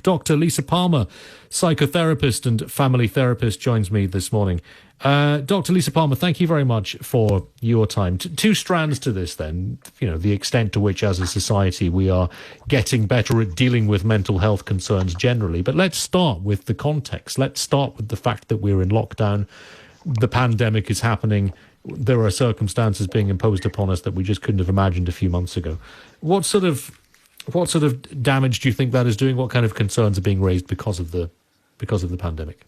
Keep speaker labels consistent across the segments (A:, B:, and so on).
A: Dr. Lisa Palmer, psychotherapist and family therapist, joins me this morning. Dr. Lisa Palmer, thank you very much for your time. Two strands to this then, the extent to which as a society we are getting better at dealing with mental health concerns generally. But let's start with the context. Let's start with the fact that we're in lockdown. The pandemic is happening. There are circumstances being imposed upon us that we just couldn't have imagined a few months ago. What sort of damage do you think that is doing? What kind of concerns are being raised because of the pandemic?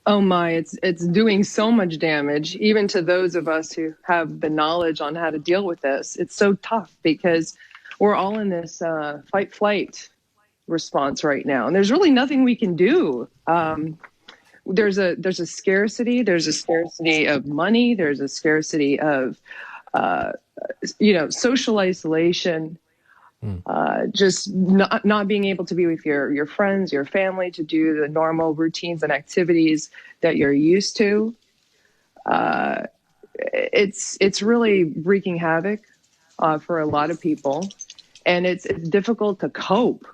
B: Oh my, it's doing so much damage, even to those of us who have the knowledge on how to deal with this. It's so tough because we're all in this fight-flight response right now, and there's really nothing we can do. There's a scarcity. There's a scarcity of money. There's a scarcity of social isolation. Just not being able to be with your friends, your family, to do the normal routines and activities that you're used to. It's really wreaking havoc for a lot of people, and it's difficult to cope.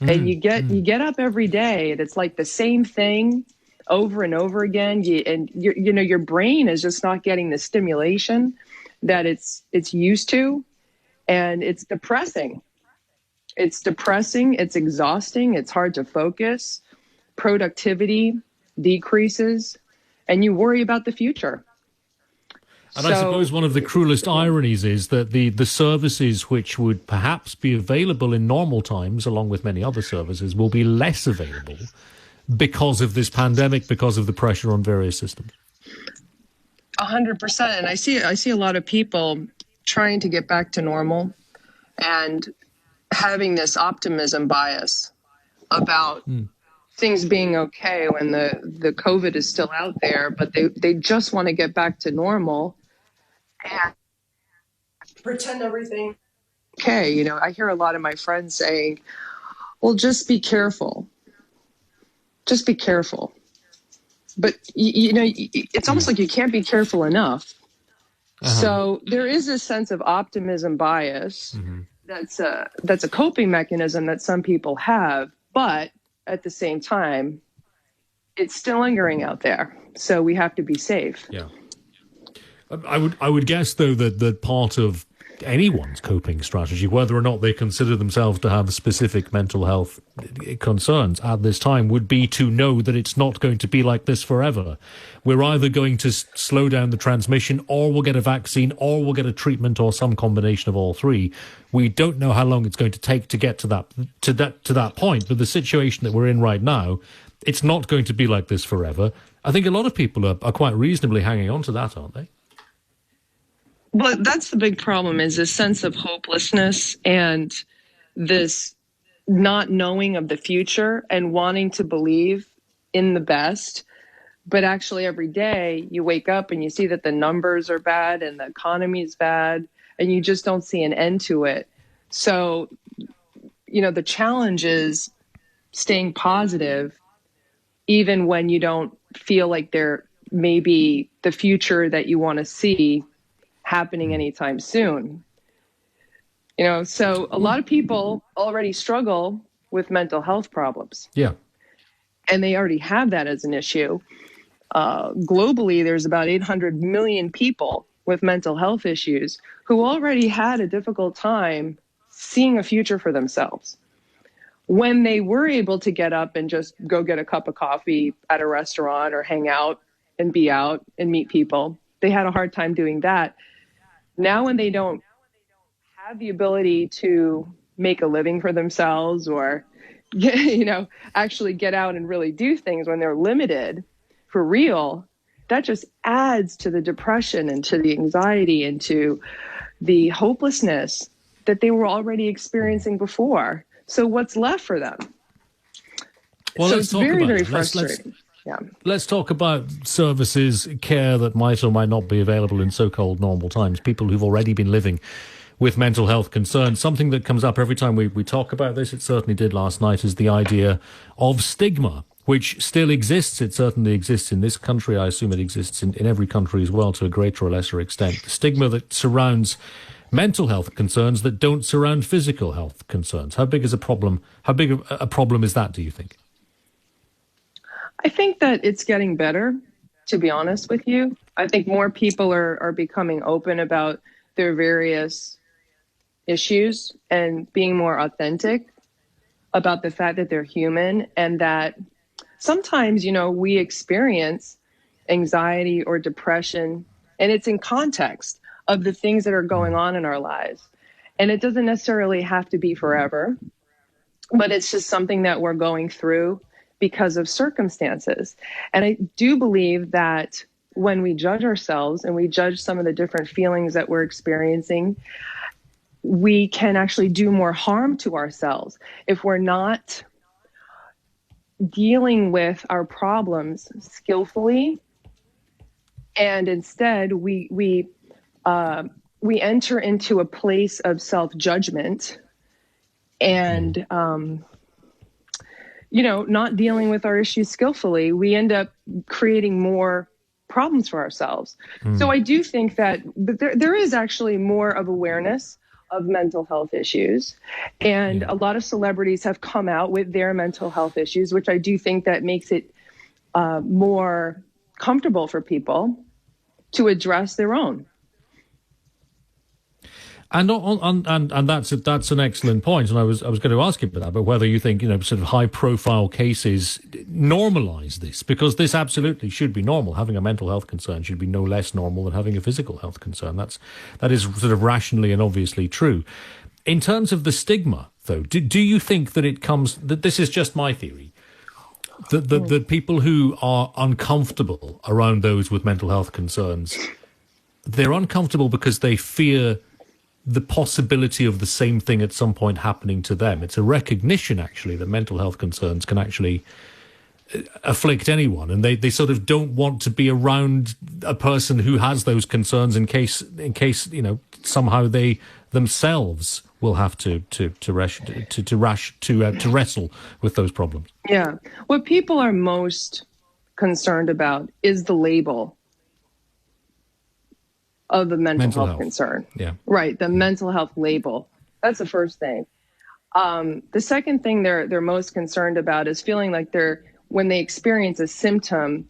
B: And you get up every day, and it's like the same thing over and over again. Your brain is just not getting the stimulation that it's used to. And it's depressing. It's exhausting. It's hard to focus. Productivity decreases, and you worry about the future.
A: And I suppose one of the cruelest ironies is that the services which would perhaps be available in normal times, along with many other services, will be less available because of this pandemic, because of the pressure on various systems.
B: 100%. And I see a lot of people trying to get back to normal and having this optimism bias about things being okay when the COVID is still out there, but they just want to get back to normal and pretend everything okay. I hear a lot of my friends saying, well, just be careful. Just be careful. But, it's almost like you can't be careful enough. So there is a sense of optimism bias. That's a coping mechanism that some people have, but at the same time, it's still lingering out there. So we have to be safe.
A: Yeah. I would guess, though, that part of anyone's coping strategy, whether or not they consider themselves to have specific mental health concerns at this time, would be to know that it's not going to be like this forever. We're either going to slow down the transmission, or we'll get a vaccine, or we'll get a treatment, or some combination of all three. We don't know how long it's going to take to get to that point, but the situation that we're in right now, it's not going to be like this forever. I think a lot of people are quite reasonably hanging on to that, aren't they?
B: Well, that's the big problem, is this sense of hopelessness and this not knowing of the future and wanting to believe in the best. But actually every day you wake up and you see that the numbers are bad and the economy is bad, and you just don't see an end to it. So, the challenge is staying positive, even when you don't feel like there may be the future that you want to see happening anytime soon. So a lot of people already struggle with mental health problems.
A: Yeah.
B: And they already have that as an issue. Globally, there's about 800 million people with mental health issues who already had a difficult time seeing a future for themselves. When they were able to get up and just go get a cup of coffee at a restaurant or hang out and be out and meet people, they had a hard time doing that. Now, when they don't have the ability to make a living for themselves or, actually get out and really do things, when they're limited for real, that just adds to the depression and to the anxiety and to the hopelessness that they were already experiencing before. So what's left for them?
A: Well,
B: so
A: let's
B: it's
A: talk
B: very,
A: about
B: very
A: it.
B: frustrating.
A: Let's talk about services, care that might or might not be available in so-called normal times. People who've already been living with mental health concerns. Something that comes up every time we talk about this, it certainly did last night, is the idea of stigma, which still exists. It certainly exists in this country. I assume it exists in every country as well, to a greater or lesser extent. The stigma that surrounds mental health concerns that don't surround physical health concerns? How big is a problem? How big of a problem is that, do you think?
B: I think that it's getting better, to be honest with you. I think more people are becoming open about their various issues and being more authentic about the fact that they're human, and that sometimes, we experience anxiety or depression, and it's in context of the things that are going on in our lives. And it doesn't necessarily have to be forever, but it's just something that we're going through because of circumstances. And I do believe that when we judge ourselves and we judge some of the different feelings that we're experiencing, we can actually do more harm to ourselves if we're not dealing with our problems skillfully, and instead we enter into a place of self-judgment and not dealing with our issues skillfully. We end up creating more problems for ourselves. So I do think that there is actually more of awareness of mental health issues. And a lot of celebrities have come out with their mental health issues, which I do think that makes it more comfortable for people to address their own.
A: And that's an excellent point. And I was going to ask you about that, but whether you think, sort of high profile cases normalize this, because this absolutely should be normal. Having a mental health concern should be no less normal than having a physical health concern. That is sort of rationally and obviously true. In terms of the stigma, though, do you think that this is just my theory, that people who are uncomfortable around those with mental health concerns, they're uncomfortable because they fear the possibility of the same thing at some point happening to them? It's a recognition, actually, that mental health concerns can actually afflict anyone, and they sort of don't want to be around a person who has those concerns in case somehow they themselves will have to wrestle with those problems.
B: Yeah, what people are most concerned about is the label of the mental health concern. Yeah. Right. The mental health label. That's the first thing. The second thing they're most concerned about is feeling like when they experience a symptom,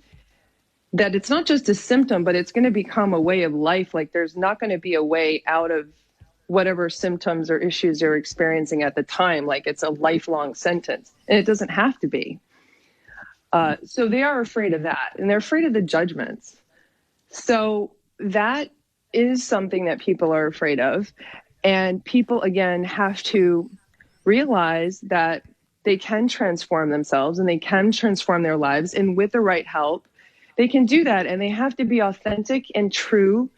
B: that it's not just a symptom, but it's going to become a way of life. Like there's not going to be a way out of whatever symptoms or issues they're experiencing at the time. Like it's a lifelong sentence, and it doesn't have to be. So they are afraid of that, and they're afraid of the judgments. So that is something that people are afraid of. And people, again, have to realize that they can transform themselves and they can transform their lives. And with the right help, they can do that. And they have to be authentic and true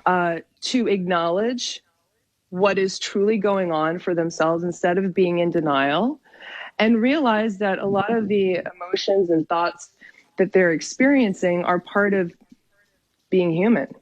B: to acknowledge what is truly going on for themselves instead of being in denial, and realize that a lot of the emotions and thoughts that they're experiencing are part of being human.